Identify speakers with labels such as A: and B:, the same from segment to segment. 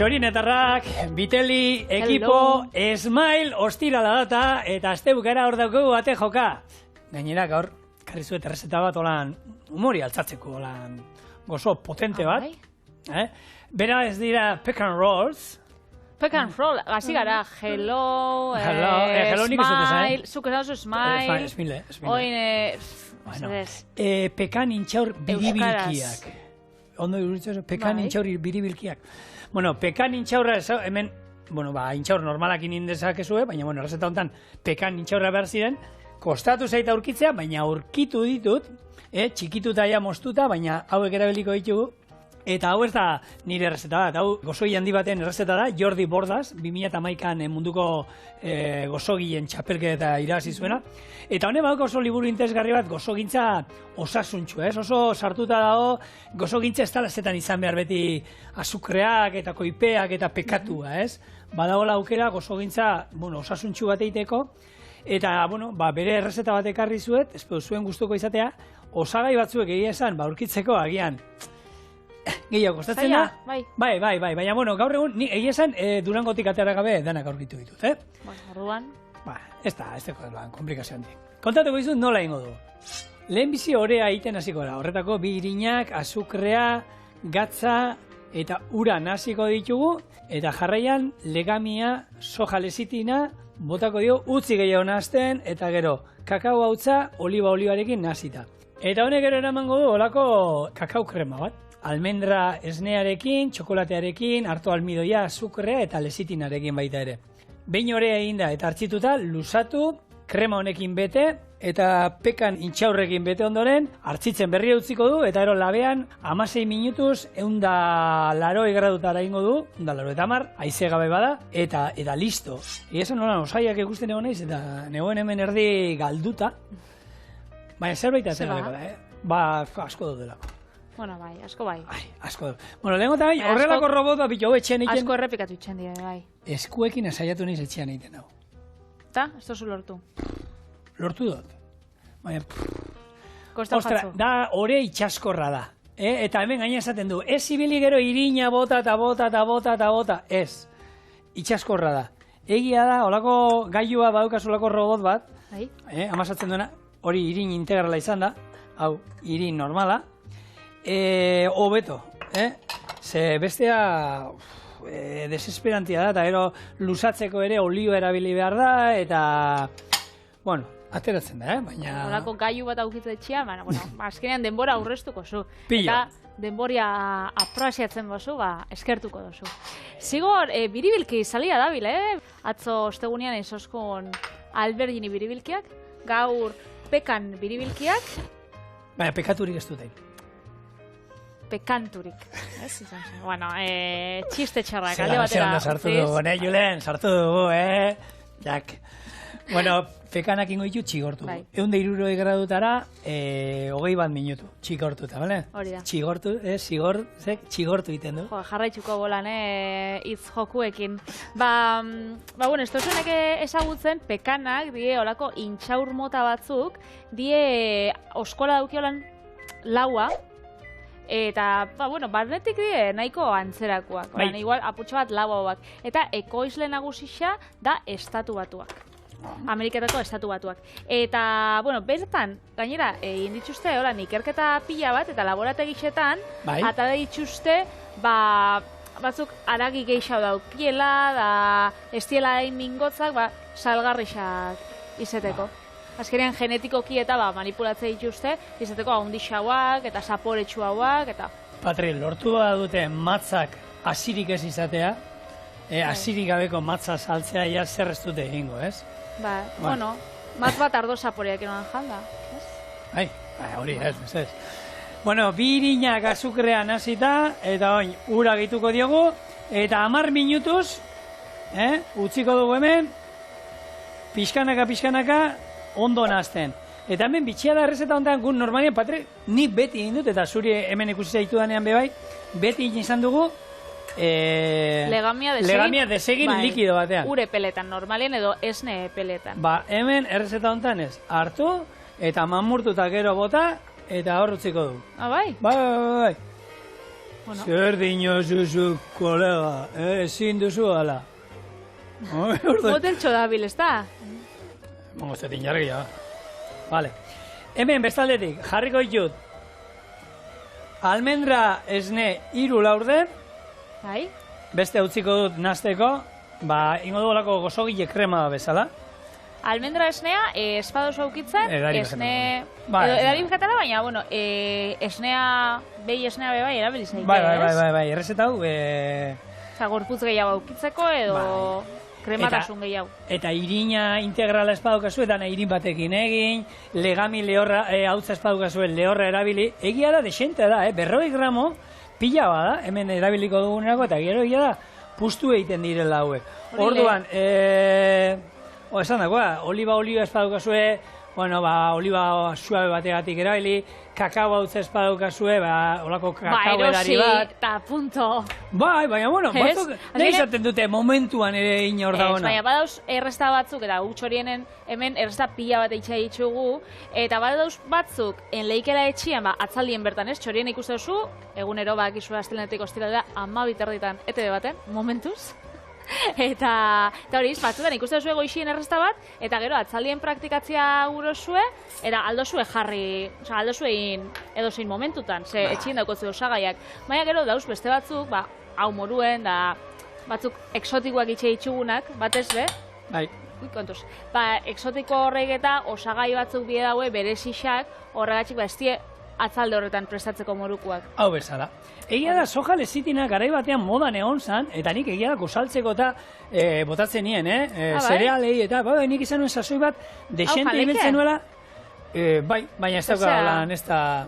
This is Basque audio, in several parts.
A: Txorinetarrak, Biteli, ekipo, Smile, ostirala data, eta astebukera hor daukagu bate joka. Gainera, gaur, karri zuet errezeta bat olan humori altzatzeko, olan gozo potente bat. Bera ez dira pecan rolls.
B: Pecan roll, hasi gara, hello, smile, zuk esan zu smile.
A: Smile. Pekan intxaur biribilkiak. Ondo iruditzu, pekan intxaur biribilkiak. Bueno, pekan intxaurra, hemen, intxaur normalakin indezakezue, baina, errezeta honetan, pekan intxaurra behar ziren, kostatu zaita aurkitzea, baina aurkitu ditut, txikituta ja moztuta, baina hauek erabiliko ditugu, eta hau ez da nire errezeta bat, hau gozoi handi baten errezeta da, Jordi Bordas, 2011an munduko gozogien txapelketa irabazi zuena, eta honen baduk oso liburu interesgarri bat gozogintza osasuntxu, oso sartuta dago, gozogintza ez dela zetan izan behar beti azukreak eta koipeak eta pekatua, badagoela aukera gozogintza osasuntxu bat eiteko, eta bere errezeta bat ekarri zuet, espero zuen gustuko izatea, osagai batzuek egia esan, aurkitzeko agian, gehiago kostatzen da? Bai, baina gaur egun, egia esan, Durangotik atera gabe danak aurkitu ditut,
B: Orduan?
A: Ez da komplikazio handik. Kontatuko izut nola ingo du. Lehen bizi orea egiten hasiko da, horretako bi irinak, azukrea, gatza eta ura hasiko ditugu, eta jarraian legamia, soja lesitina, botako dio, utzi gehiago nahazten, eta gero, kakao hautza, olibarekin nahazita. Eta honek gero eramango du, olako kakao krema bat. Almendra esnearekin, txokolatearekin, harto almidoia, azukrea eta lesitinarekin baita ere. Behin orea eginda eta hartzituta, luzatu, krema honekin bete, eta pekan intxaurrekin bete ondoren, hartzitzen berria utziko du, eta ero labean, 16 minutuz, 180 gradutara ingo du, 180, haize gabe bada, eta listo. Esan nolan, osaiak ikusten egon naiz, eta negoen hemen erdi galduta, baina zerbait atenaleko da, asko daudelako.
B: Bai, asko bai.
A: Asko. Lehenko eta horrelako robot bat bitu hau etxean egiten.
B: Asko errepikatu itxen dira, bai.
A: Eskuekin asaiatu nahiz etxean egiten hau.
B: Eta, ez tozu lortu.
A: Lortu dut. Baina,
B: Kostan jatzu.
A: Da ore itxaskorra da. Eta hemen gaina esaten du, ez ibili gero irina bota eta bota. Ez. Itxaskorra da. Egia da, olako gailua badukaz olako robot bat. Amasatzen duena, hori irin integrala izan da. Hau, irin normala. Hobeto, ze bestea desesperantia da, eta gero luzatzeko ere olio erabili behar da, eta, ateratzen da, baina...
B: Horako gaiu bat aukitu etxea, azkenean denbora aurreztuko zu.
A: Pila.
B: Eta denboria aprasiatzen dozu, eskertuko dozu. Zigor, biribilki salia dabil, Atzo ostegunean ezoskon Albergini biribilkiak, gaur pekan biribilkiak.
A: Baina, pekaturik ez dut
B: Pekanturik. Txiste txarrak, alde batera.
A: Sartu dugu, Julen, sartu dugu, Jak. Pekanak ingo ditu txigortu. 160 gradutara, 20 minutu. Txigortuta, bale?
B: Hori da.
A: Txigortu, txigortu iten du.
B: Jarraitzuko bolan, hitz jokuekin. Ez tozunek ezagutzen, pekanak, die, olako intxaur mota batzuk, die, oskola daukiolan laua, eta, barnetik die nahiko antzerakoak. Igual, aputxo bat lau hauak. Eta ekoizle nagusisa da estatu batuak. Ameriketako estatu batuak. Eta, bertan, gainera, egin dituzte, ikerketa pila bat, eta laborategixetan, atara dituzte, batzuk aragi gehiago daukiela, da estiela hain mingotzak, salgarrixak izeteko. Azkenean genetikoki eta manipulatzea dituzte, izateko haundixauak eta zaporetsuauak eta...
A: Patri, lortu dute matzak asirik ez izatea, asirik gabeko matza saltzea ja zer ez dute egingo, ez?
B: Matz bat ardo zaporeak eroan janda, ez?
A: Hori, ez. Bi irinak azukrean hasita, eta ura gehituko diogu, eta 10 minutuz, utziko dugu hemen, pixkanaka, ondo nahazten. Eta hemen bitxia da errezeta honetan gun normalian, Patri, ni beti egin dut, eta zuri hemen ikusi zaitu danean bebai, beti izan dugu
B: legamia
A: desegin likido batean.
B: Ure peletan, normalien edo esne peletan.
A: Hemen errezeta honetan ez, hartu, eta mamurtu eta gero bota, eta hor utziko du.
B: Bai?
A: Bai. Zer dinozuzu, kolega, ezin duzu ala.
B: Moteltxo dabil, ez da?
A: Zetin jargia. Vale. Hemen, bestaldetik, jarriko ditut. Almendra esne 3 laurden.
B: Bai.
A: Beste utziko dut nazteko. Ingo dugolako gozogile krema bezala.
B: Almendra esnea, espadozu aukitzen, esne... Edari vegetala, baina, bueno, esnea, behi esnea bai, erabiliz nahi,
A: Bai, errezeta hau...
B: Gorputz gehiago aukitzeko, edo krematasun gehiago.
A: Eta irina integrala espadukazu, eta irin batekin egin, legami lehorra, hautza espadukazuen lehorra erabili, egia da, desente da, 40 gramo, pila bada, hemen erabiliko dugunerako, eta gero egia da, pustu egiten direla hauek. Orduan, esan dagoa, oliba espadukazue, oliba suabe bategatik erabili, kakao hautza espadukazue, olako kakao edari bat.
B: Eta punto.
A: Baina, batzuk, nahi izaten dute momentuan ere inor da ona.
B: Baina, badauz errezta batzuk, eta gutxorienen hemen errezta pila bat eitxea ditugu, eta badauz batzuk, enleikera etxian, atzaldien bertan ez, txorien ikusten duzu, egunero bakizu astelenetik ostiralera 12 ETV baten, momentuz. Eta hori, batzutan ikusten zuen goixien errezta bat, eta gero atzaldien praktikatzea gurosue, eta aldozue jarri, aldozue edozein momentutan, ze etxien daukotzu osagaiak. Baina gero dauz beste batzuk, hau moruen, da batzuk eksotikoak itxe itxugunak, batez be?
A: Bai.
B: Kontuz. Eksotiko horrek eta osagai batzuk bide daue bere sixak, horregatxik estie atzalde horretan prestatzeko morukuak.
A: Hau bezala. Egia da, soja lezitina garai batean modan egon zan, eta nik egia da gosaltzeko eta botatzen nien, zerealei, eta nik izan nuen sasoi bat, desente ibiltzen nuela, baina ez dauka holan, ez da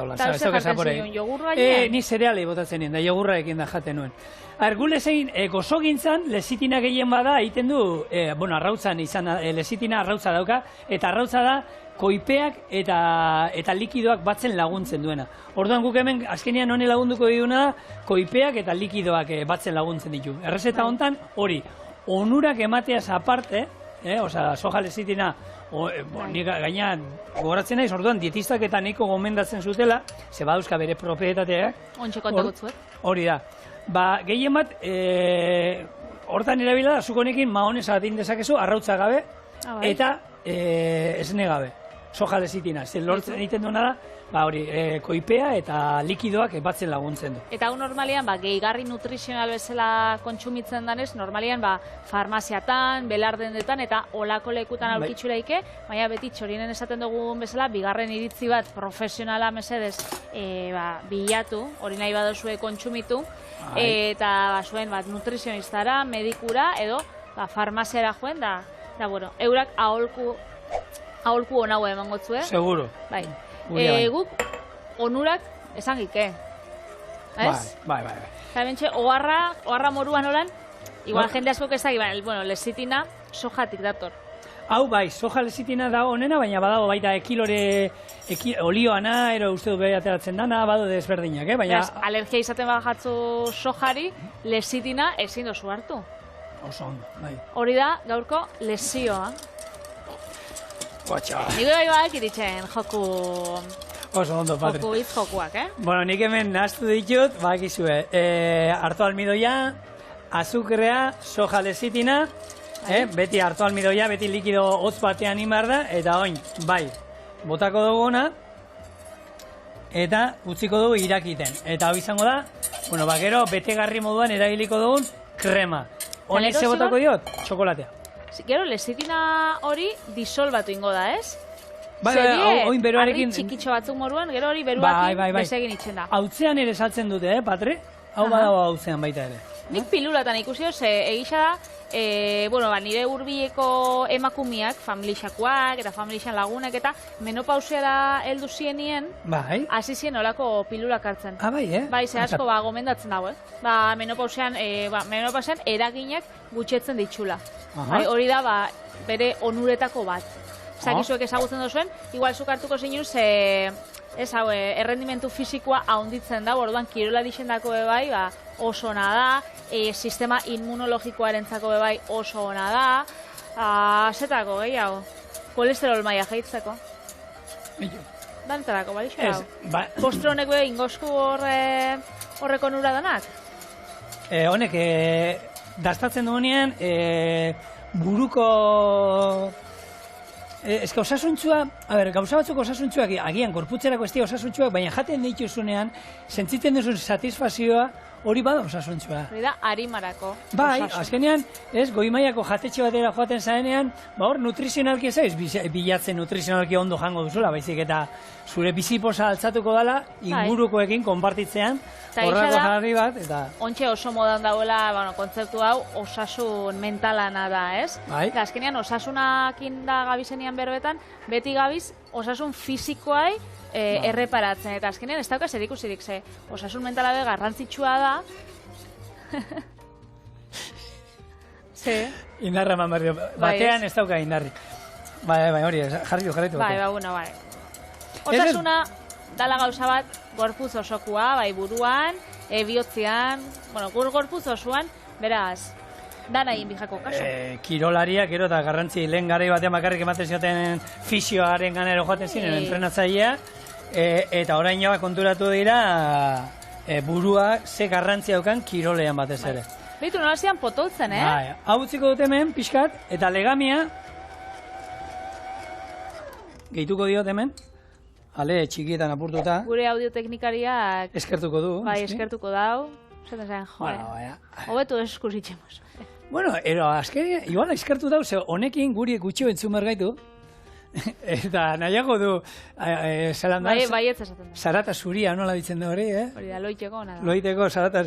A: holan, ez dauka zaporei. Ni zerealei botatzen nien, da jogurraekin da jaten nuen. Gule zein, gozogintzan, lezitina gehien bada, egiten du, arrautzan izan, lezitina arrautza dauka, eta arrautza da, koipeak eta likidoak batzen laguntzen duena. Orduan guk hemen, azkenean honi lagunduko diduna da, koipeak eta likidoak batzen laguntzen ditu. Errezeta hontan, hori, onurak emateaz aparte, soja lezitina, nik gainean gogoratzen naiz, orduan dietistak eta nahiko gomendatzen zutela, ze badauzka bere propietateak.
B: Ontxe kontakotzuet.
A: Hori da. Gehien bat, hortan erabila da, zukonekin maonez atin dezakezu, arrautza gabe, eta esne gabe. Soja lezitina. Lortzen egiten duena da, koipea eta likidoak batzen laguntzen du.
B: Eta hau normalian, gehigarri nutrizional bezala kontsumitzen danez, normalian, farmaziatan, belardendetan eta olako lekutan aurkitxura ike, baina beti txorinen esaten dugun bezala, bigarren iritzi bat profesionala mesedez bilatu, hori nahi badozue kontsumitu, eta zuen nutrizionistara, medikura, edo farmaziara joen, da, eurak aholku onago emango zuen.
A: Seguro.
B: Bai. Guk onurak esan gike. Ez?
A: Bai.
B: Eta bentxe, oharra moruan olan, igual jende asko ez da, lezitina sojatik dator.
A: Hau bai, soja lezitina da onena, baina badago baita olioana, ero uste du behi ateratzen dana, bado desberdinak, baina...
B: Alergia izaten jatzu sojari, lezitina ezin dozu hartu.
A: Oso ondo, bai.
B: Hori da, gaurko lesioa.
A: Guatxa.
B: Niko bai iritzen joku...
A: Oso ondo, Patri.
B: Joku hitz jokuak,
A: Bueno, nik hemen nahaztu ditut, bakizue, hartu almidoia, azukrea, soja lezitina, beti hartu almidoia, beti likido hotz batean imar da, eta oin, bai, botako duguna, eta utziko dugu irakiten. Eta hau izango da, gero betegarri moduan erabiliko dugun krema. Honek ze botako diot? Txokolatea.
B: Gero, lezitina hori disolbatu ingo da, ez?
A: Bai, oin beroarekin...
B: Arri txikitxo batzuk moruan, gero hori beruakin bezegin itxen da.
A: Hautzean ere saltzen dute, Patri? Hau badago hautzean baita ere.
B: Nik pilulatan ikusi ze egisa da, nire hurbileko emakumiak, familixakoak eta familixan lagunak eta menopausiara heldu zienien, hasi zien olako pilulak hartzen.
A: Bai,
B: Bai, ze asko gomendatzen dago, menopausian eraginak gutxetzen ditxula. Hori da, bere onuretako bat. Zakizuek ezagutzen duzuen, igual zuk hartuko zinun, errendimentu fisikoa haunditzen da, orduan kirola dixendako bebai, oso ona da, sistema immunologikoarentzako bebai oso ona da, zetako gehiago, kolesterol maila jaitzeko. Dantzarako, bai, xo? Postre honek bebai ingosku horre horreko nura danak?
A: Honek, dastatzen duenean, buruko... Ez que osasuntzua, gauza batzuk osasuntzuak, agian gorputzerako ez dira osasuntzuak, baina jaten dituzunean, sentitzen duzun satisfazioa, hori bada osasuntzua.
B: Hori da, harimarako.
A: Bai, azkenean, goi-mailako jatetxe batera joaten zaenean, hor nutrizionalki ez aiz bilatzen nutrizionalki ondo jango duzula, baizik eta zure biziposa altzatuko dela, ingurukoekin konpartitzean, horrako jarri bat, eta...
B: Ontxe oso modan dagoela, kontzeptu hau, osasun mentalana da, ez?
A: Bai.
B: Eta azkenean, osasunakin da gabizenian berbetan, beti gabiz, osasun fizikoai erreparatzen, eta azkenean ez dauka zer ikusirik, ze osasun mentala be garrantzitsua da.
A: Indarra eman behar dio, batean ez dauka indarrik. Bai, hori, jarritu.
B: Bai, bai. Osasuna dala gauza bat gorputz osokua, bai buruan, bihotzean, gorputz osoan, beraz, dana egin bijako kaso.
A: Kirolariak, gero eta garrantzi lehen garai batean bakarrik ematen zioten fisioaren ganero joaten ziren entrenatzailea, eta orain joa konturatu dira burua ze garrantzia daukan kirolean batez ere.
B: Beitu nola zian potoltzen,
A: Bai, hau utziko dut hemen, pixkat, eta legamia, gehituko diot hemen, ale txikietan apurtuta.
B: Gure audioteknikariak...
A: Eskertuko du.
B: Bai, eskertuko dau. Zaten zain, hobetu eskusitzemos.
A: Bueno, azken, igual eskertu dau, ze honekin guri gutxio entzun bergaitu. Eta nahiago du, zelan da, zarata zuria, nola ditzen da hori,
B: Hori da, loiteko, nada.
A: Loiteko, zarata,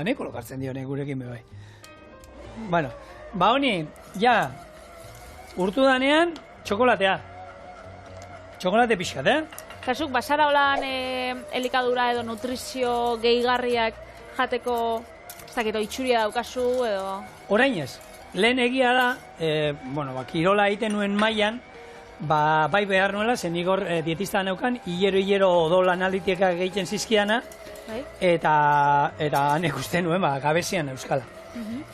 A: neko lokartzen dio, gurekin bebai. Bueno, honi, ja, urtu danean, txokolatea. Txokolate pixkat,
B: Kasuk, basara holan elikadura edo nutrizio gehigarriak jateko, ez dakit, itxuria daukazu, edo...
A: Orain ez, lehen egia da, kirola egiten nuen mailan, bai behar nuela, zen igor dietista neukan, hilero odol analitieka egiten zizkiana, eta hanek uste nuen, gabezian euskala.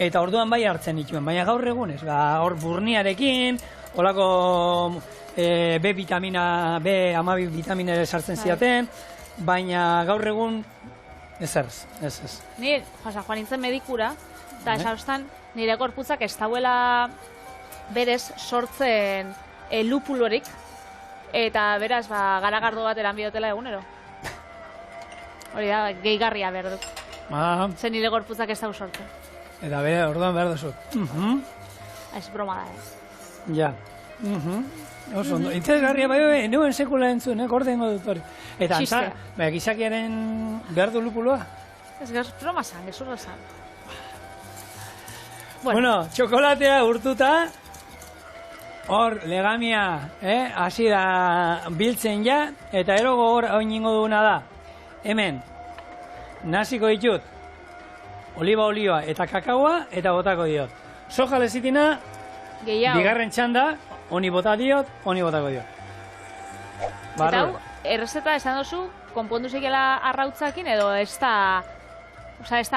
A: Eta orduan bai hartzen dituen, baina gaur egunez, hor burniarekin, holako B vitamina, B12 vitamina ere sartzen ziaten, baina gaur egun ez.
B: Ni, joan nintzen medikura, eta esan nire gorputzak ez dauela berez sortzen lupulorik, eta beraz, garagardo bat eran bidotela egunero. Hori da, gehigarria behar dut. Zer nire gorputzak ez dau sortzen.
A: Eta bere, orduan behar duzu.
B: Ez broma da,
A: Ja. Oso, interesgarria bai, neuen sekula entzun, gordengo dut hori. Eta gizakiaren behar du lupuloa?
B: Ez broma zan, gezurra zan.
A: Bueno, txokolatea urtuta, hor, legamia, hasi da biltzen ja, eta erogo hor hau ningo duguna da. Hemen, naziko ditut, oliba olioa eta kakaoa, eta botako diot. Soja lezitina, bigarren txanda, honi bota diot, honi botako diot.
B: Eta hau, errezeta esan duzu, konpondu zikela arrautzakin, edo ez da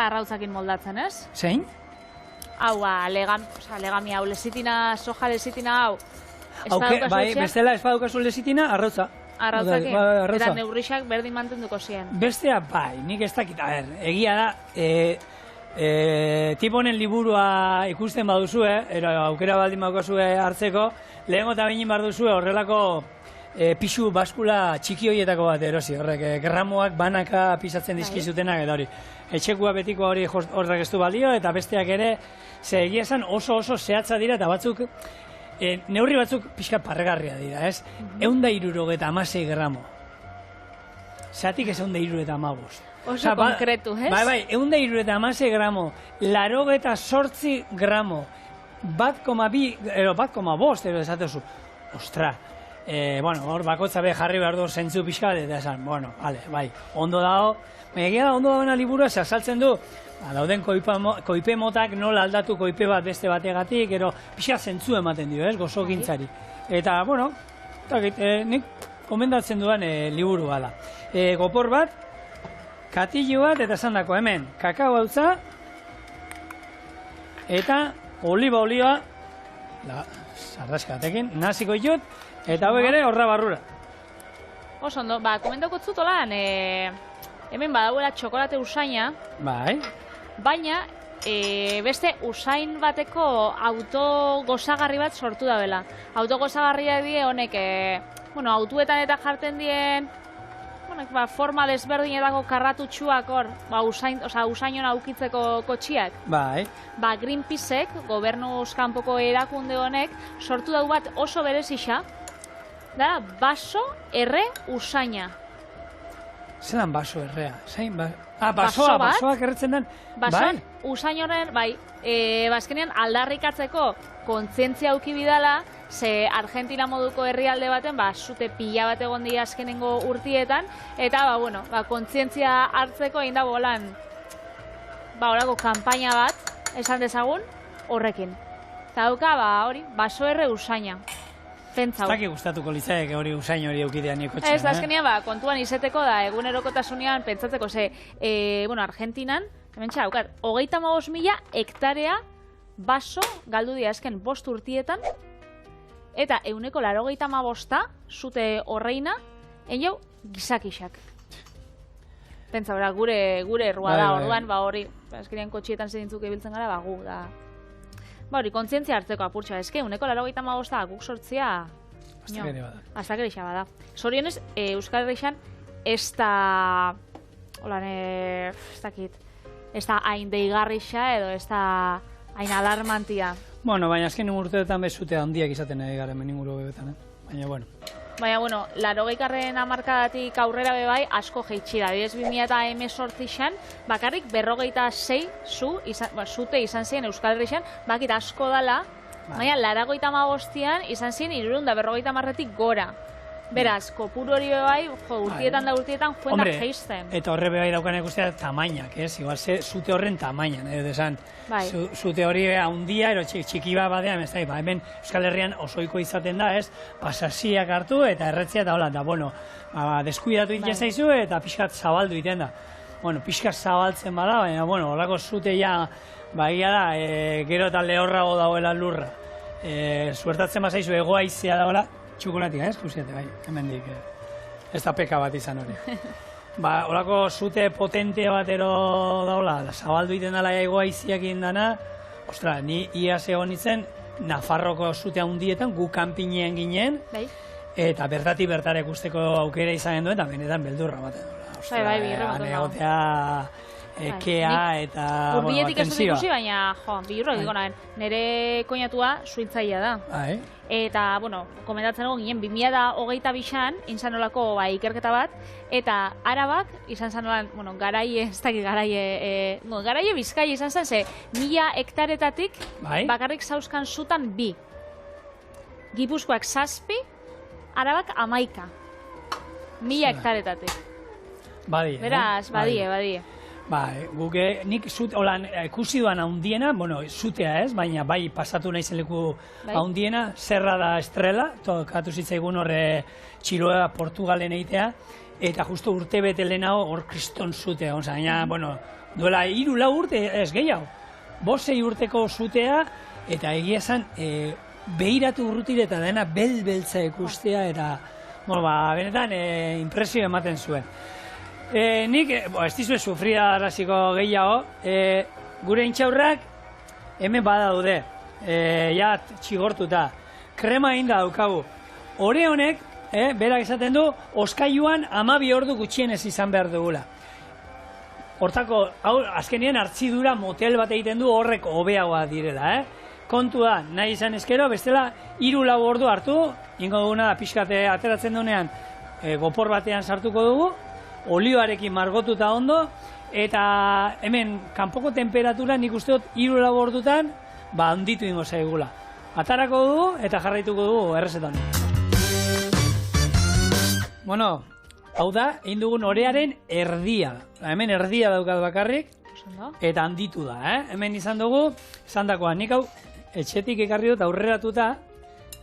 B: arrautzakin moldatzen, ez?
A: Zein?
B: Hau, legamia hau, lezitina, soja lezitina hau.
A: Bai, bestela ez badukazu lezitina, arrautza.
B: Arrautzakin, eta neurrixak berdin mantenduko ziren.
A: Bestea, bai, nik ez dakit, egia da, tiponen liburua ikusten baduzue, aukera baldin badukazue hartzeko, lehengo eta behin bar duzue horrelako pixu baskula txiki horietako bat erosi, horrek, gramoak banaka pisatzen dizkizutenak eta hori. Etxekua betikoa hori horrek ez du balio, eta besteak ere, ze egia esan oso zehatza dira, eta batzuk, neurri batzuk pixka parregarria dira, ez? 176 gramo. Zeratik ez 176.
B: Oso konkretu, ez?
A: Bai, 176 gramo, 88 gramo, 1,5, esatezu. Ostra, hor bakotza be jarri behar du zentzu pixka, eta esan, bai, ondo dago, baina egia da, ondo dagoena liburua, saltzen du, dauden koipe motak nola aldatu koipe bat beste bategatik, ero pixka zentzu ematen dio, gozo gintzari. Eta, nik komendatzen duan liburua da. Gopor bat, katillo bat, eta esan dako, hemen, kakao hautza, eta oliba olioa, sarraskatekin, naziko ditut, eta hauek ere horra barrura.
B: Oso ondo, komendako zutolan, hemen badagoela txokolate usaina,
A: Bai.
B: baina beste usain bateko auto gozagarri bat sortu da bela. Auto gozagarria die honek, autuetan eta jarten dien, forma desberdinetako karratutxuak hor, usainon aukitzeko kotxiak.
A: Bai.
B: Greenpeacek, gobernuz kanpoko erakunde honek, sortu dau bat oso berezixa, da baso erre usaina.
A: Zeran baso errea? Basoak erretzen den.
B: Basoan, usain horren, bazkenean aldarrikatzeko kontzientzia auki bidala, ze Argentina moduko herrialde baten, zute pila bat egon dira azkenengo urtietan, eta, kontzientzia hartzeko egin dago lan, horako kanpaina bat, esan dezagun, horrekin. Eta dauka, hori, baso erre usaina. Pentsau.
A: Ez daki gustatuko litzaek hori usain hori eukidean niko txean.
B: Ez, azkenean, kontuan izeteko da, egunerokotasunean pentsatzeko, Argentinan, hemen txaukat, 35.000 hektarea baso galdu dira azken 5 urtietan, eta 185 zute horreina, enjau gizakixak. Pentsa, gure errua da, orduan, hori, azkenean kotxietan zedintzuk ebiltzen gara, gu da. Hori, kontzientzia hartzeko apurtxa, eske, 185 guk sortzia... Aztakere bada. Zorionez, Euskal Herrixan, ez da... ez da hain deigarrixa edo ez da hain alarmantia.
A: Baina azken urteetan bezute handiak izaten nahi gara hemen inguru bebetan, Baina,
B: 80. hamarkadatik aurrera bebai asko jeitsi da. Bidez 2018an, bakarrik 46 zute izan ziren Euskal Herrixan, bakit asko dala, baina 85an izan ziren 350 gora. Beraz, kopuru hori bebai, urtietan joen da geizten.
A: Eta horre bebai daukan ikustea tamainak, igual zute horren tamainan, desan. Zute hori handia, ero txiki bat badean, hemen Euskal Herrian osoiko izaten da, pasasiak hartu eta erretzea eta hola, da, deskuidatu iten zaizu eta pixkat zabaldu iten da. Pixkat zabaltzen bada, baina, holako zute ja, bagia da, gero eta lehorrago dauela lurra. Suertatzen bazaizu egoaizea dagoela, txokolatia, kusiate, hemen dik, ez da peka bat izan hori. Horako zute potente batero daula, zabaldu iten dala egoaiziak indana, ni iaz egon nintzen, Nafarroko zute handietan, gu kanpinean ginen, eta bertatik bertara ikusteko aukera izan duen, eta benetan beldurra baten dula. Egotea, ekea eta
B: atentzioa. Urbiletik ez dut ikusi, baina, bihurro egiko nahen, nire koinatua suintzaia da. Eta, komentatzen egon ginen, 2022an, izan nolako ikerketa bat, eta Arabak, izan zen nolan, garaie, ez dakit garaie Bizkaia izan zen, ze 1000 hektaretatik bakarrik zauzkan zutan 2. Gipuzkoak 7, Arabak 11. 1000 hektaretatik. Beraz, badie.
A: Guk nik ikusi duan handiena, zutea ez, baina bai pasatu nahi leku handiena, Serra da Estrela, tokatu zitzaigun horre Txiloa Portugalen egitea, eta justu urte bete lehenago hor kriston zutea, duela 3-4 urte ez gehiago, 5-6 urteko zutea, eta egia esan, behiratu urrutire eta dena beltza ikustea, eta benetan impresio ematen zuen. Nik, ez dizue sufrida araziko gehiago, gure intxaurrak hemen badaude, txigortuta, krema egin da daukagu. Hore honek, berak esaten du, oskailuan 12 ordu gutxienez izan behar dugula. Hortako, azkenien hartzidura motel bat egiten du horrek hobeagoa direla, Kontua, nahi izan ezkero, bestela 3-4 ordu hartu, ingo duguna da pixkate ateratzen duenean, gopor batean sartuko dugu, olioarekin margotuta ondo, eta hemen kanpoko temperatura nik uste dut 3-4 ordutan handitu ingo zaigula. Atarako dugu eta jarraituko dugu errezetan. Hau da, egin dugun orearen erdia. Hemen erdia daukat bakarrik, eta handitu da. Hemen izan dugu, esan dakoa, nik hau etxetik ekarri dut aurreratuta,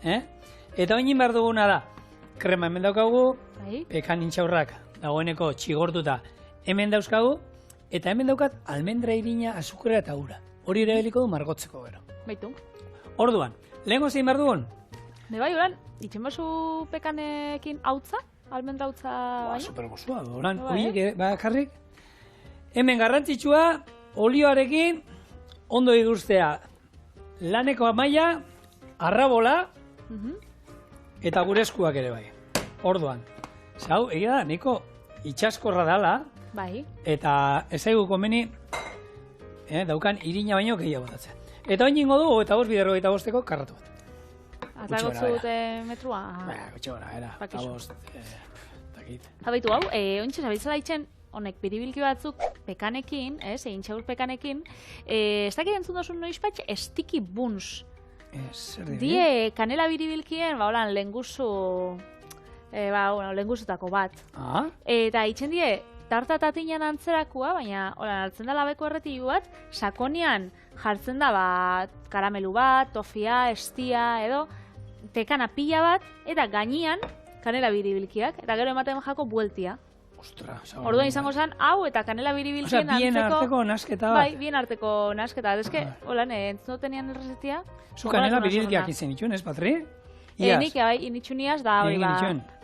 A: eta oinin behar duguna da, krema hemen daukagu, pekan intxaurrak dagoeneko txigortuta hemen dauzkagu, eta hemen daukat almendra irina, azukera eta ura. Hori ere beliko du margotzeko gero.
B: Baitu.
A: Orduan, lehenko zein behar dugun?
B: Bai, oran, itxen bazu pekanekin hautza? almendrautza baino.
A: Supergozua, oran, horiek bakarrik. Hemen garrantzitsua, olioarekin ondo iduztea laneko amaia, arrabola, eta gure eskuak ere bai. Orduan. Zau, egia da, niko itxaskorra dala, eta ez zaigu komeni, daukan irina baino gehiago botatzen. Eta oin ingo du, eta 5,5 karratu bat.
B: Atagotzu dute metrua?
A: Gutxe gara, era. Eta 5, takit.
B: Zabaitu hau, ointxe zabitzela itxen, honek biribilki batzuk pekanekin, intxaur pekanekin, ez dakit entzun dozun noizpatx, sticky buns. Die kanela biribilkien, holan, lenguzutako bat. Eta itxen die, tarta tatinan antzerakoa, baina hartzen da labeko erretilu bat, sakonian jartzen da karamelu bat, tofia, estia, edo tekana pila bat, eta gainean kanela biribilkiak, eta gero ematen jako bueltia. Orduan izango zen, hau eta kanela biribilkien
A: antzeko... bien arteko nasketa bat.
B: Bai, bien arteko nasketa. Ezke, holan, entzun tenean errezetia.
A: Zu kanela biribilkiak izan itxun, ez, Patri?
B: Nik bai, initxuniaz, da hori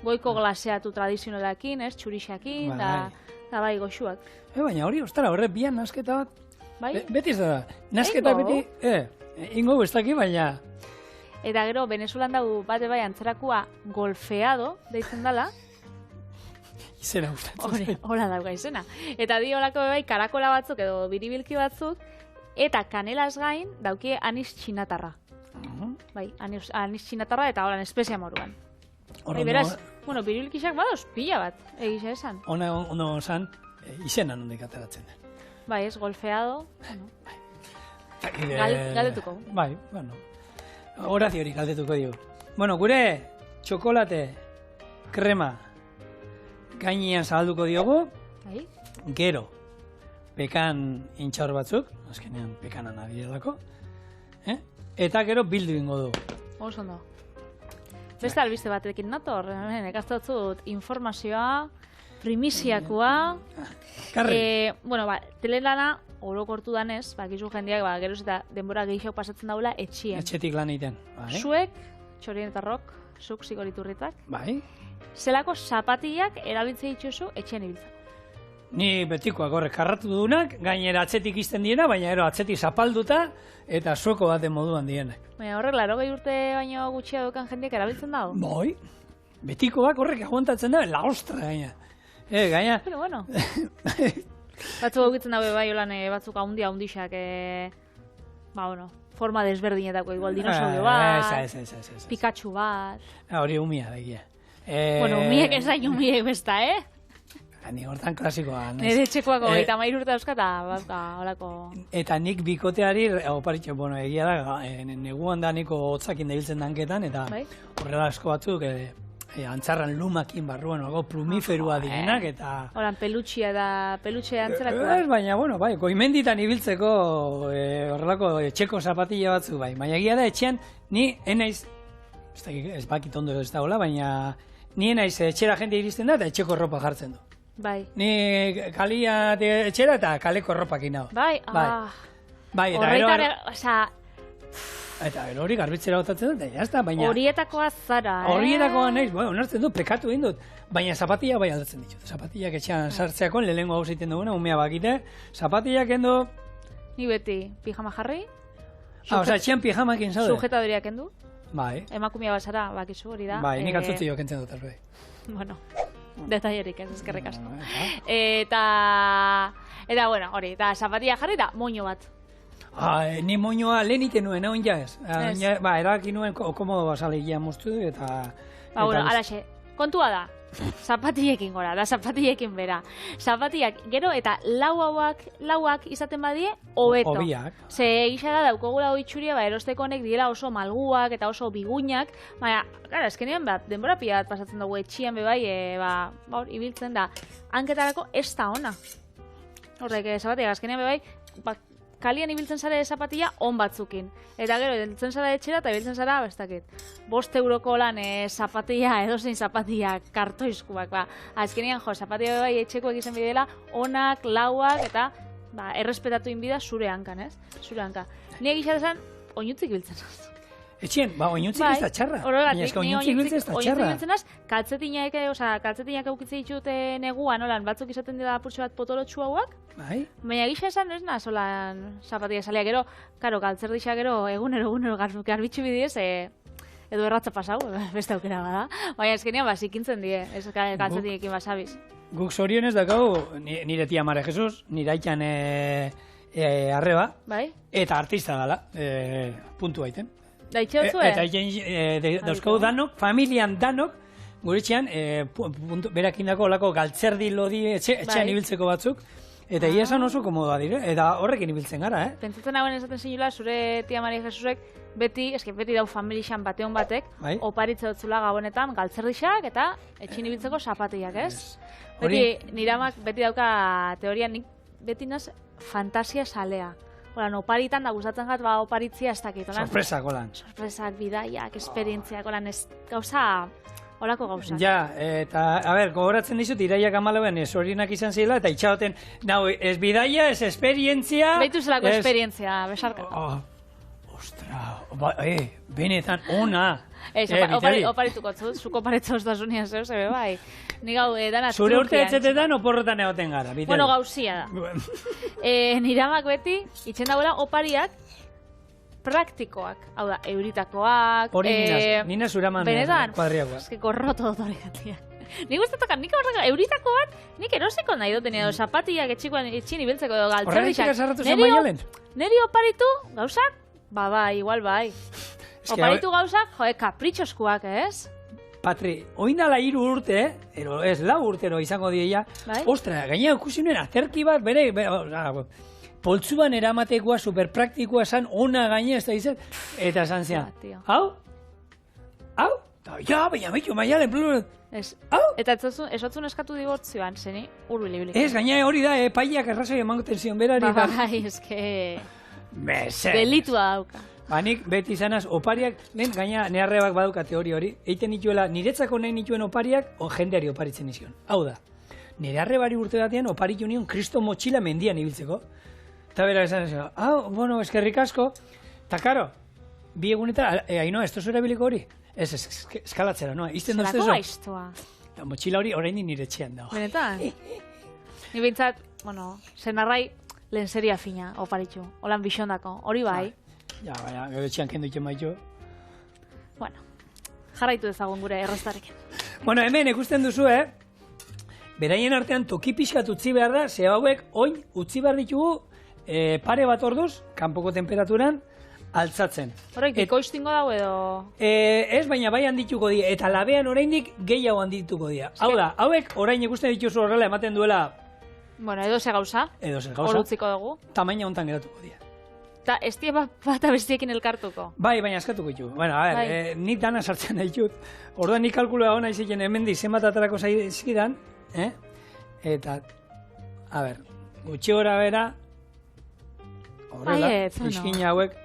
B: goiko glaseatu tradizionalakin, ez, txurixakin, da bai goxuak.
A: Baina hori, ostara, horre, bian nasketa bat. Beti ez da, nasketa beti, ingo guztaki, baina...
B: Eta gero, Venezuelan dago bate bai antzerakua golfeado, deitzen dela.
A: Izena gustatzen.
B: Hola dauka izena. Eta di holako bai karakola batzuk edo biribilki batzuk, eta kanelaz gain daukie anis txinatarra. Bai, anis txinatarra eta holan espezia moruan. Beraz, biribilkixak badoz pila bat, egisa esan.
A: Ono esan, izena nondik ateratzen den.
B: Bai, ez, golfeado. Galdetuko.
A: Bai, bueno. Horazi hori galdetuko digu. Bueno, gure txokolate, krema, gainean zabalduko diogu. Gero, pekan intxaur batzuk, azkenean pekanan abielako. Eta gero bildu ingo du.
B: Oso ondo. Beste albiste batekin nator, ekastotzut informazioa, primisiakoa. Telelana orokortu danez, bakizu jendeak, geroz eta denbora gehiago pasatzen daula etxien.
A: Etxetik lan egiten.
B: Zuek, txorien eta rok, zuk zigoriturritak.
A: Bai.
B: Zelako zapatillak erabiltzea dituzu etxean ibiltzeko?
A: Ni betikoak horrek karratu dunak, gainera atzetik izten diena, baina ero atzetik zapalduta eta sueko baten moduan dienak.
B: Baina horrek, 80 urte baino gutxia dukan jendeak erabiltzen dago?
A: Bai, betikoak horrek aguantatzen da, la ostra gaina. Gaina...
B: Pero bueno. Batzuk aukitzen dago bai holan batzuk haundixak, forma desberdinetako, igual dinosaurio bat, Pikachu bat...
A: Hori umia da egia.
B: Umiek ez hain umiek besta,
A: Ni hortan klasikoa.
B: Nire txekoako eta mairu urte euskata, holako...
A: Eta nik bikoteari, oparitxe, egia da, neguan da niko hotzakin debiltzen danketan, eta horrela asko batzuk, antzarran lumakin barruan, plumiferua direnak, eta...
B: Horan, pelutxia antzerakoa.
A: Baina, bai, goimenditan ibiltzeko horrelako txeko zapatilla batzu, bai. Baina egia da, etxean, ni enaiz, ez bakit ondo ez da hola, baina ni enaiz etxera jende iristen da, eta etxeko ropa jartzen du.
B: Bai.
A: Ni kalia etxera eta kaleko ropakin hau.
B: Bai,
A: eta gero hori garbitzera botatzen dut, jazta, baina...
B: Horietakoa zara,
A: Horietakoa nahiz, onartzen dut, pekatu egin dut, baina zapatilla bai aldatzen ditut. Zapatillak etxean sartzeakon, lehenengo hau zeiten duguna, umea bakite, zapatillak endo...
B: Ni beti, pijama jarri?
A: Etxean pijamakin zaude.
B: Sujetadoriak endu?
A: Bai.
B: Emakumia basara, bakizu hori da.
A: Bai, nik altzutzi jo kentzen dut, albe.
B: Bueno, detallerik ez, eskerrik asko. Eta, hori, eta zapatilla jarri da, moño bat.
A: Ni moñoa lehen iten nuen, hau ja ez. Eraki nuen komodo basale ia moztu eta...
B: Alaxe, kontua da, zapatillekin gora, da zapatillekin bera. Zapatillak gero eta lauak izaten badie, hobeto.
A: Obiak.
B: Ze gisa da daukogula oitxuria, erosteko honek diela oso malguak eta oso biguñak. Baina, gara, eskenean denbora pila bat pasatzen dugu etxian bebai, ibiltzen da. Hanketarako ez da ona. Horrek, zapatillak, eskenean bebai, kalian ibiltzen zara zapatilla on batzukin. Eta gero, ibiltzen zara etxera eta ibiltzen zara, bestakit, 5 euroko lan zapatilla, edozein zapatilla kartoizkuak. Azkenean, zapatilla bai etxekoak izan bidela, onak, lauak, eta errespetatu inbida zure hankan, ez? Zure hanka. Ni egisa desan, oinutzik ibiltzen zaz.
A: Etxien, oinuntzik ez da txarra.
B: Horregatik,
A: ni oinuntzik ez da txarra.
B: Kaltzetinak eukitze ditute neguan, holan, batzuk izaten dira apurtxo bat potolotxu hauak.
A: Bai.
B: Baina gisa esan ez naz, holan, zapatia salea gero, karo, kaltzerdixak gero, egunero garbitxu bidiez, edo erratza pasau, beste aukera bada. Baina ezkenean, zikintzen die, ez kaltzetinekin basabiz.
A: Guk zorionez dakau, nire tia Mare Jesus, nire aitan arreba, eta artista dala, puntu baiten.
B: Daitxe hotzue?
A: Eta dauzkau danok, familian danok, gure etxean, berakin dako olako galtzerdi lodi etxean ibiltzeko batzuk, eta ia esan oso komodoa dire, eta horrekin ibiltzen gara,
B: Pentsatzen hauen esaten zinula, zure tia Maria Jesusek, beti dau familixan bateon batek, oparitze dutzula gabonetan galtzerdixak eta etxin ibiltzeko zapatiak, ez? Beti, niramak beti dauka teorian, nik beti naz fantasia salea. Horan, oparitan da gustatzen jat, oparitzia ez dakit.
A: Sorpresak, holan.
B: Sorpresak, bidaiak, esperientziak, holan, ez gauza, horako gauzak.
A: Ja, eta, a ber, gogoratzen dizut, iraiak amalauen horinak izan zila, eta itxagoten, nau, ez bidaia, ez esperientzia...
B: Beitu zelako esperientzia, besarka.
A: Ostra, benetan, ona.
B: Oparituko zut, zuko oparitza ostasunia zeu, zebe bai. Ni gau, dana
A: zure urte etxetetan oporretan egoten gara.
B: Bueno, gauzia da. Niramak beti, itxen dauela opariak praktikoak. Hau da, euritakoak.
A: Hori nina zuraman kuadriakoa.
B: Benetan, eski korroto dut hori gatia. Nik guztatokan, nik horrega, euritako bat, nik erosiko nahi dut, edo zapatiak etxin ibiltzeko edo galtzerdixak.
A: Horregatik azarratu zen maialen?
B: Neri oparitu, gauzak, igual bai. Oparitu gauzak, kapritxoskuak, ez?
A: Patri, oindala 3 urte, ez 4 urtero izango dieia, ostra, gaina ikusi nuen aterki bat, bere, poltzuan eramatekoa, superpraktikoa esan, ona gaina ez da izan, eta esan zean, hau? Ja, baina behitu, maialen,
B: eta esotzun eskatu dibortzioan, zeni, urbilibilik.
A: Ez, gaina hori da, paiak errazoi emangoten zion berari.
B: Bai, eske... Delitua dauka.
A: Nik beti izanaz, opariak, lehen gaina neharrebak baduka teori hori, eiten nituela, niretzako nahi nituen opariak, jendeari oparitzen izion. Hau da, nire arrebari urte batean oparitu nion kristo motxila mendian ibiltzeko. Eta bera esan ez, bueno, eskerrik asko, eta karo, bi eguneta, haino, ez tozu erabiliko hori? Ez, eskalatzera, no?
B: Zerako gaiztoa.
A: Motxila hori orain nire txean dago.
B: Benetan? Ni bintzat, bueno, zenarrai lehen seria fina, oparitxu, holan bisondako, hori bai.
A: Ja, baina, gero etxean kendu itxen baitu.
B: Bueno, jarraitu dezagun gure erroztarekin.
A: Bueno, hemen ikusten duzu, beraien artean toki pixkat utzi behar da, ze hauek oin utzi behar ditugu pare bat orduz, kanpoko temperaturan, altzatzen.
B: Horrek, ikoiztingo dago edo...
A: Ez, baina bai handituko dira, eta labean oraindik gehiago handituko dira. Hau da, hauek orain ikusten dituzu horrela ematen duela...
B: Bueno, edo ze gauza. Hor utziko dugu.
A: Tamaina hontan geratuko dira.
B: Eta ez dira bat abestiekin elkartuko.
A: Bai, baina eskatuko ditu. Bueno, a ver, nik dana sartzen nahi dut. Orduan nik kalkuloa hona iziken hemendik zenbat atarako zaizkidan, eta, a ver, gutxi gora bera, horrela, iskina hauek,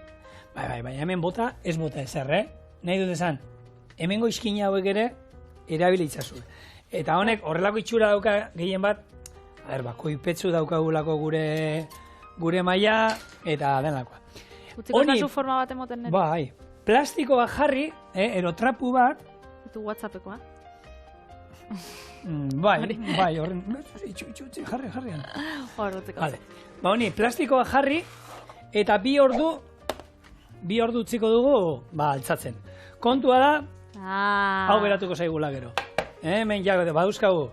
A: baina hemen bota, ez bota ezer, nahi dut esan, hemengo iskina hauek ere, erabilitzazu. Eta honek, horrelako itxura dauka gehien bat, a ver, koipetzu daukagulako gure maila eta denakoa.
B: Utziko zazu forma bat emoten nire?
A: Bai, plastiko bat jarri, erotrapu bat.
B: Eta WhatsAppekoa?
A: Bai, horren, itxutzi, jarri.
B: Hor, utziko.
A: Ba, honi, plastiko bat jarri, eta bi ordu utziko dugu, altzatzen. Kontua da, hau geratuko zaigula gero. Hemen jago, baduzkagu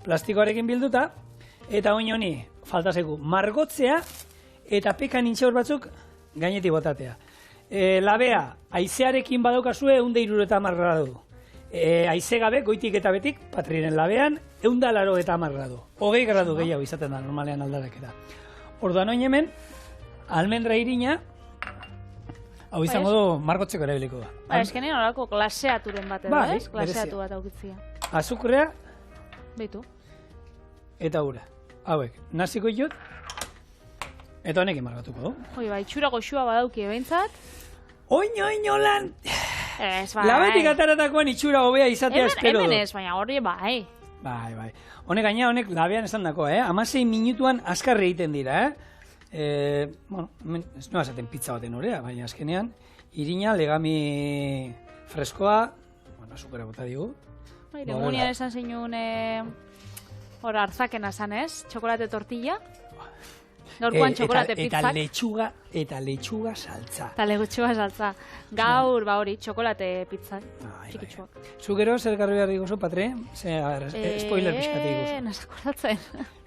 A: plastikoarekin bilduta, eta honi, falta zaigu, margotzea eta pekan intxaur batzuk gainetik botatea. Labea, haizearekin badaukazue 170 gradu. Haize gabe, goitik eta betik, Patriren labean, 180 gradu. 20 gradu gehiago izaten da, normalean aldaraketa. Orduan oin hemen, almendra irina, hau izango du margotzeko erabiliko da.
B: Eskenean horako klaseaturen bat edo, ez? Klaseatu bat aukitzia.
A: Azukrea.
B: Beitu.
A: Eta ura. Hauek, naziko jut, eta honekin margatuko du.
B: Itxura goxua badauki behintzat.
A: Oin lan!
B: Ez, bai.
A: Labetik ataratakoan itxura hobea izatea espero du.
B: Hemen ez, baina hori bai.
A: Bai. Honek labean esan dako, 16 minutuan askarri egiten dira, Bueno, ez noa esaten pizza baten horea, baina azkenean, irina, legami freskoa, bueno, azukera bota digu.
B: Lemunian esan zinun, hor hartzakena zan ez, txokolate tortilla. Gaurkoan txokolate pizzak.
A: Eta letxuga saltza.
B: Eta letxuga saltza. Gaur, hori, txokolate pizzak. Txikitxuak.
A: Zu gero, zer garri behar diguzu, Patre? Spoiler pixkate diguzu.
B: Nasakoratzen.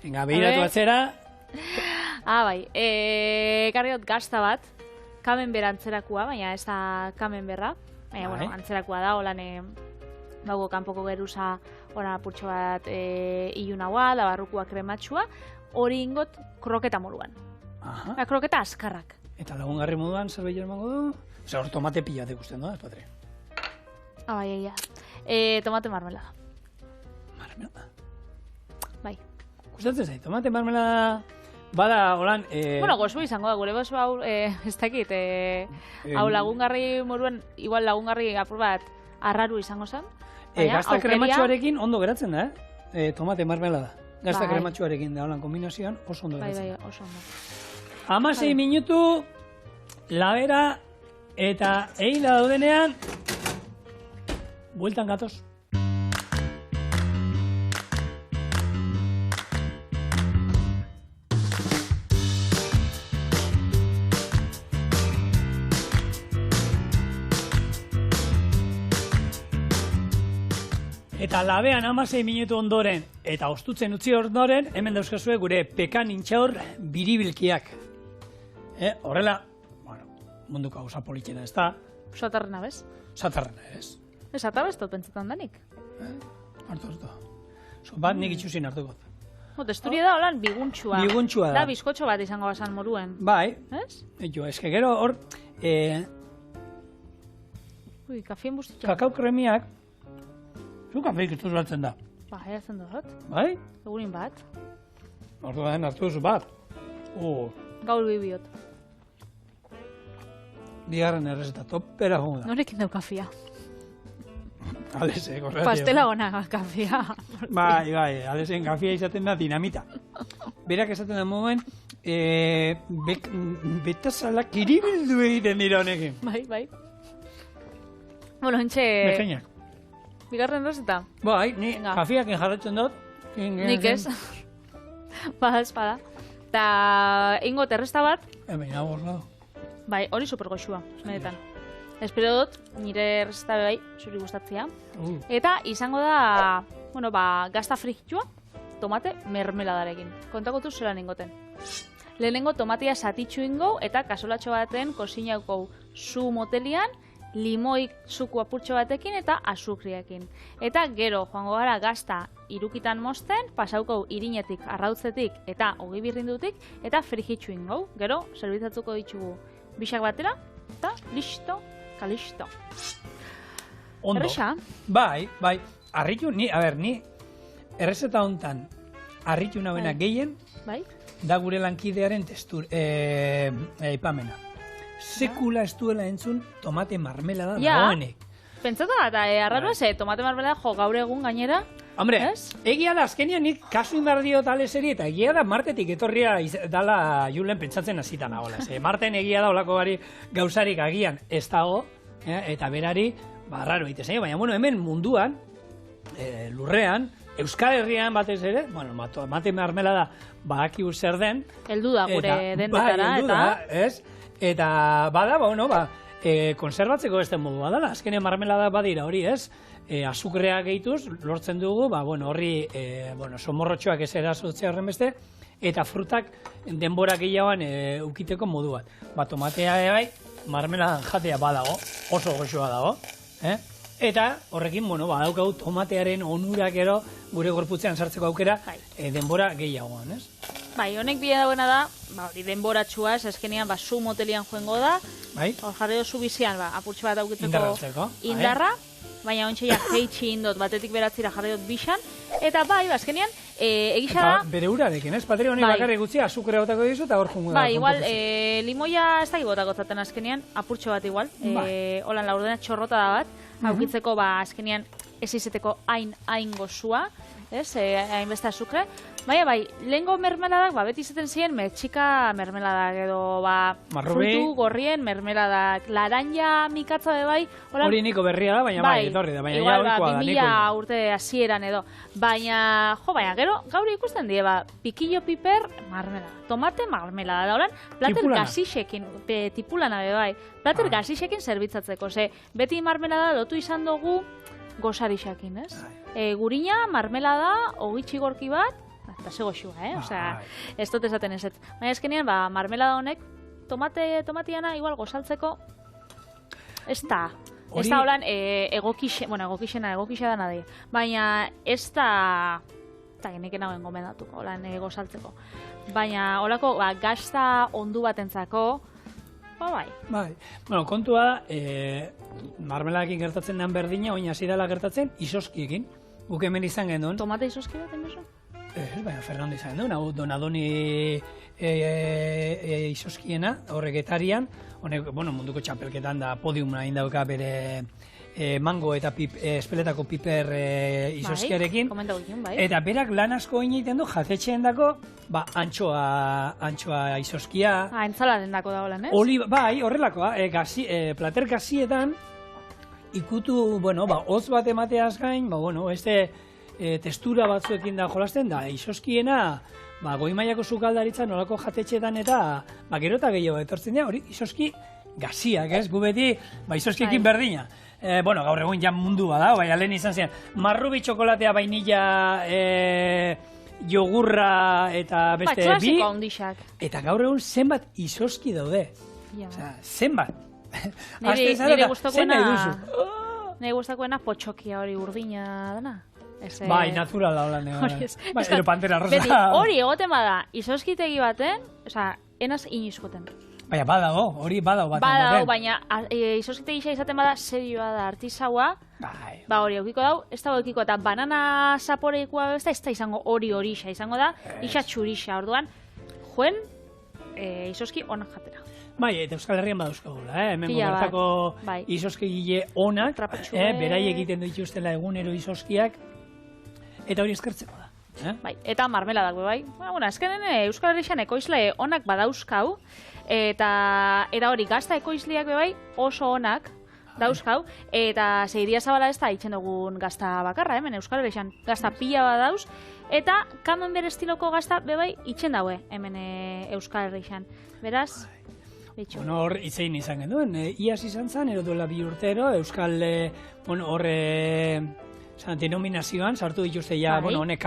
A: Venga, behiratu atzera.
B: Bai. Garriot gazta bat, kamen bera antzerakoa, baina ez da kamen berra. Baina, bueno, antzerakoa da, holan bago kanpoko geruza horan apurtxo bat ilunagoa, da barrukua krematxua, hori ingot kroketa moduan. Kroketa askarrak.
A: Eta lagungarri moduan zerbait emango du? Osa, hor tomate pilate ikusten da, ez Patre?
B: Bai, egia. Tomate marmelada.
A: Marmelada?
B: Bai.
A: Gustatzen zait, tomate marmelada bada, holan...
B: Bueno, gozu izango da, gure gozu hau, ez dakit, hau lagungarri moduan, igual lagungarri apur bat arraru izango zen.
A: Gazta krematxuarekin ondo geratzen da, tomate marmelada. Gazta krematxuarekin da, holan kombinazioan oso ondo geratzen da.
B: Bai, oso ondo.
A: 16 minutu, labera, eta egin da daudenean, bueltan gatoz. Eta labean 16 minutu ondoren, eta ostutzen utzi ondoren, hemen dauzkazue gure pekan intxaur biribilkiak. Horrela, bueno, munduko gauza politxena ez da.
B: Satarrena, bez?
A: Satarrena, ez.
B: Satarra ez dut pentsetan danik.
A: Hartu. Bat nik itxusin hartuko.
B: Testuria da, holan, biguntxua.
A: Biguntxua da.
B: Da, bizkotxo bat izango basan moruen.
A: Bai.
B: Ez?
A: Eske gero hor...
B: Ui, kafien bustitxan.
A: Kakao kremiak, zu kafeik ez duzatzen da.
B: Ba, haiatzen dut.
A: Bai?
B: Egunin bat.
A: Orduan hartu duzu bat.
B: Gaur bibiot.
A: Bigarren errezeta, topera gongo da.
B: Norekin dau kafia.
A: Alese, korreatio.
B: Pastela ona kafia.
A: Bai, alesen kafia izaten da dinamita. Berak esaten da momen, betazalak iribildu egiten dira honekin.
B: Bai. Bueno, entxe...
A: Bekainak.
B: Bigarren errezeta?
A: Bai, ni kafiak jarratzen dut.
B: Nik ez. Bada espada. Eta ingot errezta bat.
A: Baina borrado.
B: Bai, hori supergoxua, esmenetan. Espero dut, nire errezta bai, zuri gustatzea. Eta izango da, bueno, gazta frigitua, tomate mermeladarekin. Kontakotuz zelan ingoten. Lehenengo tomatea satitxu ingo eta kasolatxo baten kozinauko zu motelian, limoik zuku apurtxo batekin eta azukriakin. Eta gero joango gara gazta irukitan mozten, pasauko irinetik, arrautzetik eta ogi birrindutik eta frigitxu ingo. Gero, zerbitzatuko ditugu bisak batera eta listo, kalisto.
A: Ondo.
B: Erresa?
A: Bai. Arritu, ni errezeta hontan arritu nabena gehien, da gure lankidearen aipamena. Sekula ez duela entzun tomate marmelada dagoenek.
B: Pentsatu da, arraro ez, tomate marmelada jo gaur egun gainera.
A: Hombre, egia da, azkenian nik kasu inbardio taleseri eta egia da martetik etorria dala Julen pentsatzen hasita nagola. Marten egia da olako bari gauzarik agian ez dago, eta berari, raro egite zaio, baina hemen munduan, lurrean, Euskal Herrian batez ere, tomate marmelada badakigu zer den.
B: Heldu da gure dendetara,
A: eta... Eta bada, konserbatzeko beste modua dela. Azkenean marmelada badira hori, ez? Azukrea gehituz, lortzen dugu, horri somorrotxoak ez erasotzea horren beste, eta frutak denbora gehiagoan ukiteko modu bat. Tomatea bai, marmeladan jatea badago, oso goxoa dago. Eta horrekin, badaukagu tomatearen onurak ero gure gorputzean sartzeko aukera denbora gehiagoan, ez?
B: Bai, honek bide dagoena da, hori denboratxua, eskenean zu motelian joengo da, hor jarri zu bizian, apurtxe bat aukitzeko indarra, baina ontsa jeitxi indot, batetik beratzira jarri dut bisan, eta eskenean, egisa da...
A: Bere urarekin, ez? Patri honi bakarrik gutzi, azukrea botako dizu, eta hor jungo da.
B: Igual, limoia ez da botako zaten azkenean, apurtxo bat igual, holan laurdena txorrota da bat, aukitzeko, azkenean, ez izeteko hain gozua, ez, hainbeste azukre. Baina bai, lehengo mermeladak, beti izaten ziren metxika mermeladak edo, frutu gorrien mermeladak, laranja mikatza bai.
A: Hori niko berria da, baina bai, etorri da, baina
B: igual, 2000 urte hasieran edo. Baina, gero, gaur ikusten die, pikillo piper marmelada, tomate marmelada, da holan, plater gasixekin, tipulana bai, plater gasixekin zerbitzatzeko, beti marmelada lotu izan dugu gozarixakin, ez? Gurina, marmelada, ogitxi gorki bat, eta ze goxua, osea, ez dut esaten ez. Baina eskenean, marmelada honek, tomatiana igual gozaltzeko, ez da holan egokixa dana di. Baina ez da, eta geneken hauen gomendatuko, holan gozaltzeko. Baina holako gazta ondu batentzako, bai.
A: Bueno, kontua da, marmeladakin gertatzen den berdina, oin hasi dela gertatzen, isoskiekin. Guk hemen izan gendun.
B: Tomate isoski bat, enbeso?
A: Baina Fernando izan gendun, hau Donadoni isoskiena, horreketarian, honek, munduko txapelketan da podiumna indauka bere mango eta espeletako piper isoskiarekin. Eta berak lan asko egiten du jatetxeen dako, antxoa isoskia.
B: Entzalaren dako da holan, ez?
A: Bai, horrelakoa, plater gasietan, ikutu, hoz bat emateaz gain, testura batzuekin da jolasten da, isoskiena, goi mailako sukaldaritza nolako jatetxetan eta, gero eta gehiago etortzen da, hori isoski gaziak, ez? Gu beti, isoskiekin berdina. Gaur egun ja mundua da, lehen izan ziren, marrubi txokolatea, vainilla, jogurra eta beste bi.
B: Klasiko ondixak.
A: Eta gaur egun zenbat isoski daude. Zenbat.
B: Nire gustakoena potxokia hori urdina dana.
A: Bai, naturala hola ero pantera rosa.
B: Beti, hori egoten bada, isoskitegi baten, enaz iniskoten.
A: Baina badago, hori badago baten.
B: Badago, baina isoskitegi izaten bada serioa da, artisaua. Hori eukiko dau, ez da eukiko eta banana zaporeikoa ez da izango hori-horixa, izango da, isa txurixa, orduan, joen isoski onak jatera.
A: Bai, eta Euskal Herrian badauzkagula, hemen gobertako isoskigile onak, berai egiten dituztela egunero isoskiak, eta hori eskertzeko da.
B: Bai, eta marmeladak, bai. Azkenen Euskal Herrian ekoizle onak badauzkau, eta hori gazta ekoizleak bai oso onak dauzkau, eta Seidia Zabala ez da itxen dugun gazta bakarra, hemen Euskal Herrian gazta pila badauz, eta kamen bere estiloko gazta bai itxen daue hemen Euskal Herrian. Beraz,
A: hor itzein izan genuen, iaz izan zen, ero duela 2 urtero, Euskal denominazioan sartu dituzte honek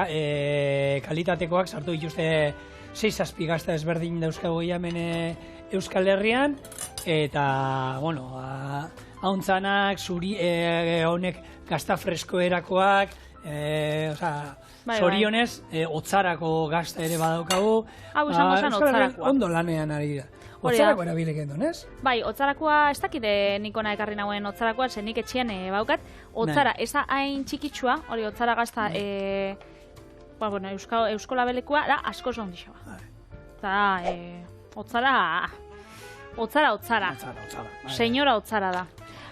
A: kalitatekoak sartu dituzte 6-7 gazta ezberdin dauzkago hemen Euskal Herrian, eta, hauntzanak, honek gazta freskoerakoak, zorionez, otzarako gazta ere badaukagu.
B: Hau izango zen otzarakoa.
A: Ondo lanean ari da. Otzarako erabilek endun, ez?
B: Bai, otzarakoa, ez dakide nikona ekarri nagoen otzarakoa, zen nik etxean baukat. Otzara, ez da hain txikitsua, hori otzara gazta, eusko labelekoa, da asko zondixoa. Eta, otzara. Senyora otzara da.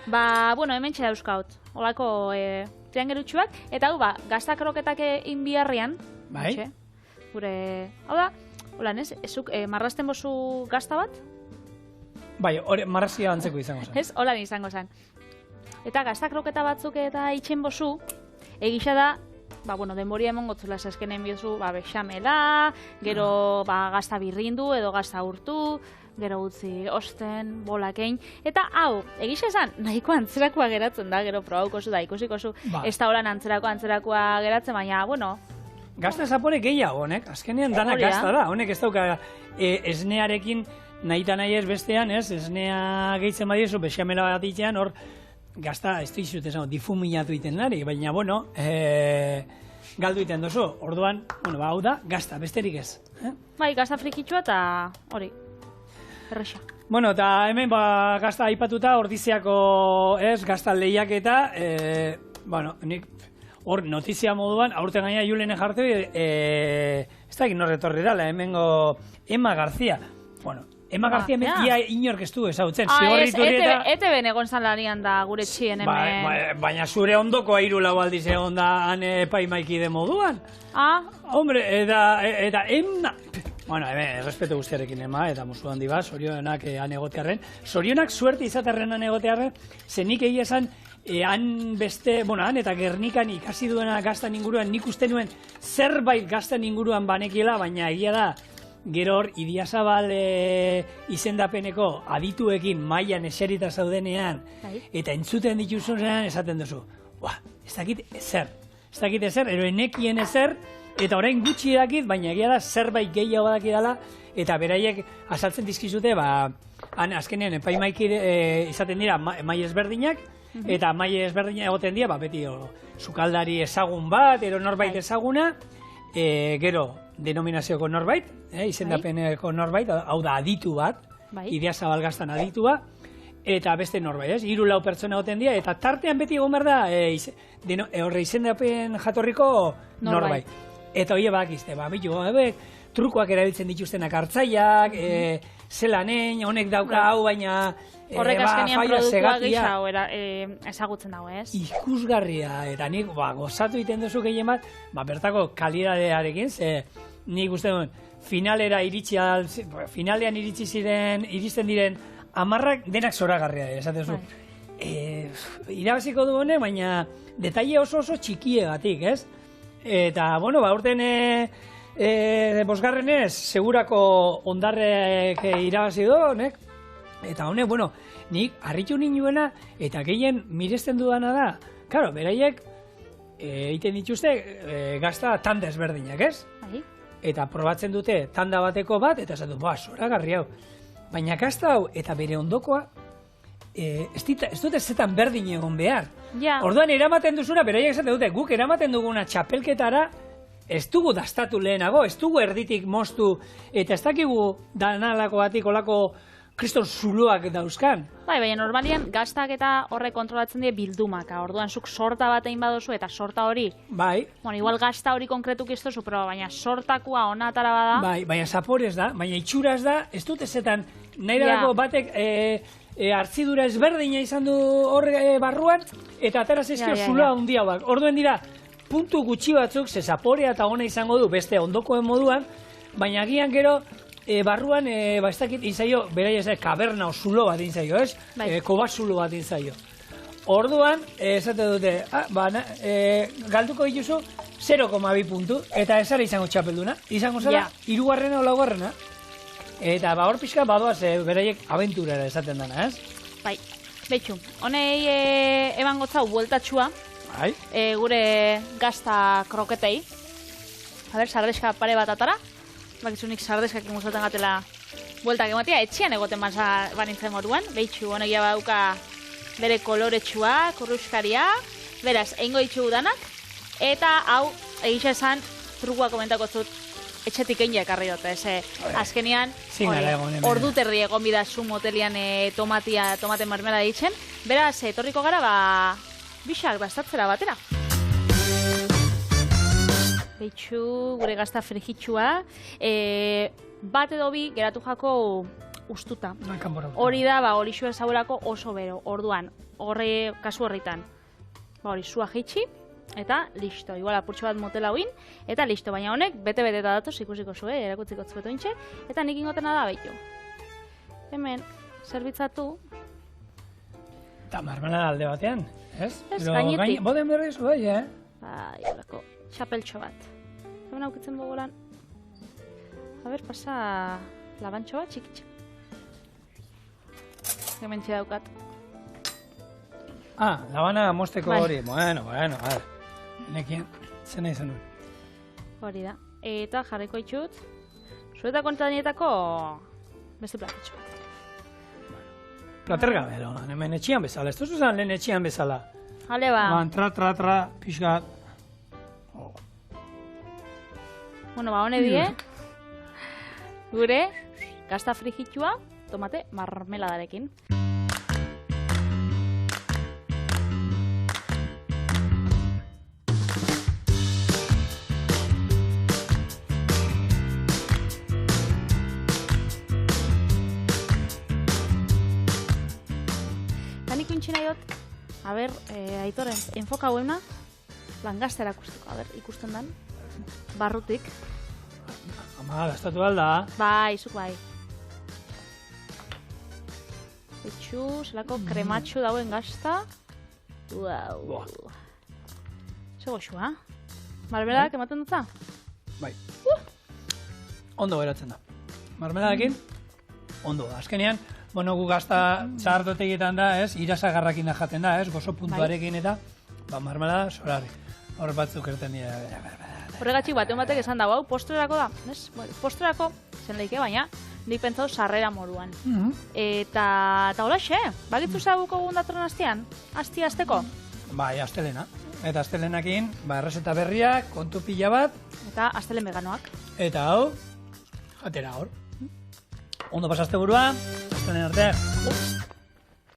B: Hemen txera euskaut, holako triangerutxuak, eta hau gazta kroketak inbiarrian, gure, hau da, holan ez, marrazten bozu gazta bat?
A: Bai, marrazia antzeko izango zen.
B: Ez, holan izango zen. Eta gazta kroketa batzuk eta itxen bozu, egisa da, denboria emon gotzula esazkenen biozu, bexamela, gero gazta birrindu edo gazta urtu, gero utzi osten, bolakein, eta hau, egisa esan, nahiko antzerakoa geratzen da, gero probauko zu da, ikusiko zu, ez da holan antzerakoa geratzen, baina,
A: gazta zapore gehiago, honek, azkenean danak gazta da, honek ez dauka esnearekin nahi eta nahi ez bestean, ez, esnea gehitzen badiezu, bexamela bat itxean, hor, gazta, ez da izut esan, difuminatu iten nari, baina, galdu iten dozu, orduan, hau da, gazta, besterik ez.
B: Bai, gazta frikitsua eta hori, erresa.
A: Eta hemen gazta aipatuta, ordiziako, ez, gazta lehiak eta, nik, hor, notizia moduan, aurten gaina Julene jartu, ez da egin horretorri dala, hemengo Emma García. Ema García ia inork ez du ezagutzen.
B: ETB egon zan lanian da gure txien hemen.
A: Baina zure ondoko 3-4 aldiz egon da han epaimaikide moduan. Hombre, eta bueno, respeto guztiarekin eta musu handi bat, zorionak han egotearren. Zorionak suerte izaterren han egotearren, zenik egia esan, han beste, han eta Gernikan ikasi duena gaztan inguruan, nik uste nuen zerbait gaztan inguruan banekiela, baina egia da, gero hor, Idiazabal izendapeneko adituekin mailan eserita zaudenean, eta entzuten dituzunean esaten duzu, ez dakit ezer, ero enekien ezer, eta orain gutxi dakit, baina egia da zerbait gehiago dakidala, eta beraiek azaltzen dizkizute, han azkenean epaimaiki izaten dira mai ezberdinak, eta mai ezberdinak egoten dira, beti sukaldari ezagun bat, ero norbait ezaguna, gero denominazioko norbait, izendapeneko norbait, hau da aditu bat, Idiazabal gaztan aditua, eta beste norbait, 3-4 pertsona egoten dira, eta tartean beti egon behar da, horre izendapen jatorriko norbait. Eta hori bakizte, trukoak erabiltzen dituztenak hartzaiak, zelanen, honek dauka hau, baina
B: horrek azkenian produktua gehiago ezagutzen dago, ez?
A: Ikusgarria, eta nik gozatu egiten duzu gehien bat, bertako kalidadearekin, nik uste duen, finalean iristen diren 10 denak zoragarria, esaten zu. Irabaziko du honek, baina detaile oso txikiegatik, ez? Eta, aurten bosgarrenez, segurako ondarrek irabazi du honek, eta honek, nik harritu ninuena, eta gehien miresten dudana da, karo, beraiek egiten dituzte gazta tanda ezberdinak, ez? Eta probatzen dute tanda bateko bat, eta esatu, zoragarri hau. Baina gazta hau, eta bere ondokoa, ez dute zetan berdin egon behar. Orduan eramaten duzuna, beraiek esaten dute, guk eramaten duguna txapelketara, ez dugu dastatu lehenago, ez dugu erditik moztu, eta ez dakigu danalako batik olako kriston zuloak dauzkan.
B: Baina normalian gaztak eta horrek kontrolatzen die bildumaka, orduan zuk sorta bat egin badozu eta sorta hori. Igual gazta hori konkretuk ez dozu, baina sortakua onatara bada.
A: Baina zaporez da, baina itxuraz da, ez dute zetan nahi dalako batek hartzidura ezberdina izan du horre barruan, eta atara zezkio zuloa handia bak. Orduen dira, puntu gutxi batzuk, ze zaporea eta ona izango du beste ondokoen moduan, baina agian gero, barruan, ez dakit inzaio, beraia ez kaberna o zulo bat inzaio, ez? Kobazulo bat inzaio. Orduan, esate dute, galduko dituzu 0,2 puntu, eta ezara izango txapelduna. Izango zara, 3. o 4. Eta hor pixka badoaz, beraiek abenturera esaten dana, ez?
B: Betxu, honei eman gotzau bueltatxua, gure gazta kroketei. Sardeska pare bat atara. Bakitzunik sardeskak imuzaten gatela bueltak ematea, etxean egoten banintzen moruan. Behitxu, honegia badauka bere koloretsua, kurruskaria, beraz, eingo ditxugu danak, eta hau, egisa esan, trukua komentako zut, etxetik egin ekarri dute, azkenian, ordu terdi egon bidazu motelian tomate marmela ditzen, beraz, etorriko gara, bixak dastatzera batera. Behitxu, gure gazta frigitxua, bat edo bi geratu jako ustuta. Hori da, hori xua zaurako oso bero, orduan, kasu horritan, hori zua jeitxi, eta listo, igual apurtxo bat motela huin, eta listo, baina honek, bete-bete eta datoz ikusiko zuen, erakutziko zuetu intxe, eta nik ingotena da behitxu. Hemen, zerbitzatu.
A: Eta marmela alde batean, ez?
B: Ez, gainetik.
A: Boden berri zu,
B: Iolako, txapeltxo bat. Hemen aukitzen dugu lan. Pasa labantxo bat, txikitxe. Hemen daukat.
A: Labana mosteko hori. Bueno, nekien, zena izan duen.
B: Hori da. Eta jarriko itxut, zueta kontanietako beste platetxo bat.
A: Plater gabe, hemen etxian bezala. Ez duzu zan lehen etxian bezala.
B: Hale ba.
A: Tra, pixkat.
B: Hone die, gure gazta frigitxua tomate marmeladarekin. A ber, Aitor, enfoka hauena, langaztera ikusteko, a ber, ikusten dan, barrutik.
A: Ama, gastatu alda.
B: Bai, zuk bai. Etxu, zelako krematxu dauen gazta. Uau. Zego xu, ha? Marmeladak ematen dutza?
A: Bai. Ondo geratzen da. Marmeladekin, ondo. Azkenean, bueno, gu gazta txardotegietan da, ez? Irasagarrakin jaten da, ez? Gozo puntuarekin eta, marmelada, sorari. Hor batzuk erten dira.
B: Horregatxik batek esan dago, hau postrerako da. Ez? Bueno, postrerako, zen leike, baina, nik pentsatu sarrera moruan. Eta holaxe, bagitzu zaguko gun datorren astean? Azteko?
A: Bai, astelena. Eta astelenakin, errezeta berriak, kontu pila bat.
B: Eta astelen veganoak.
A: Eta hau, jatera hor. Ondo pasazte burua, astelen arte.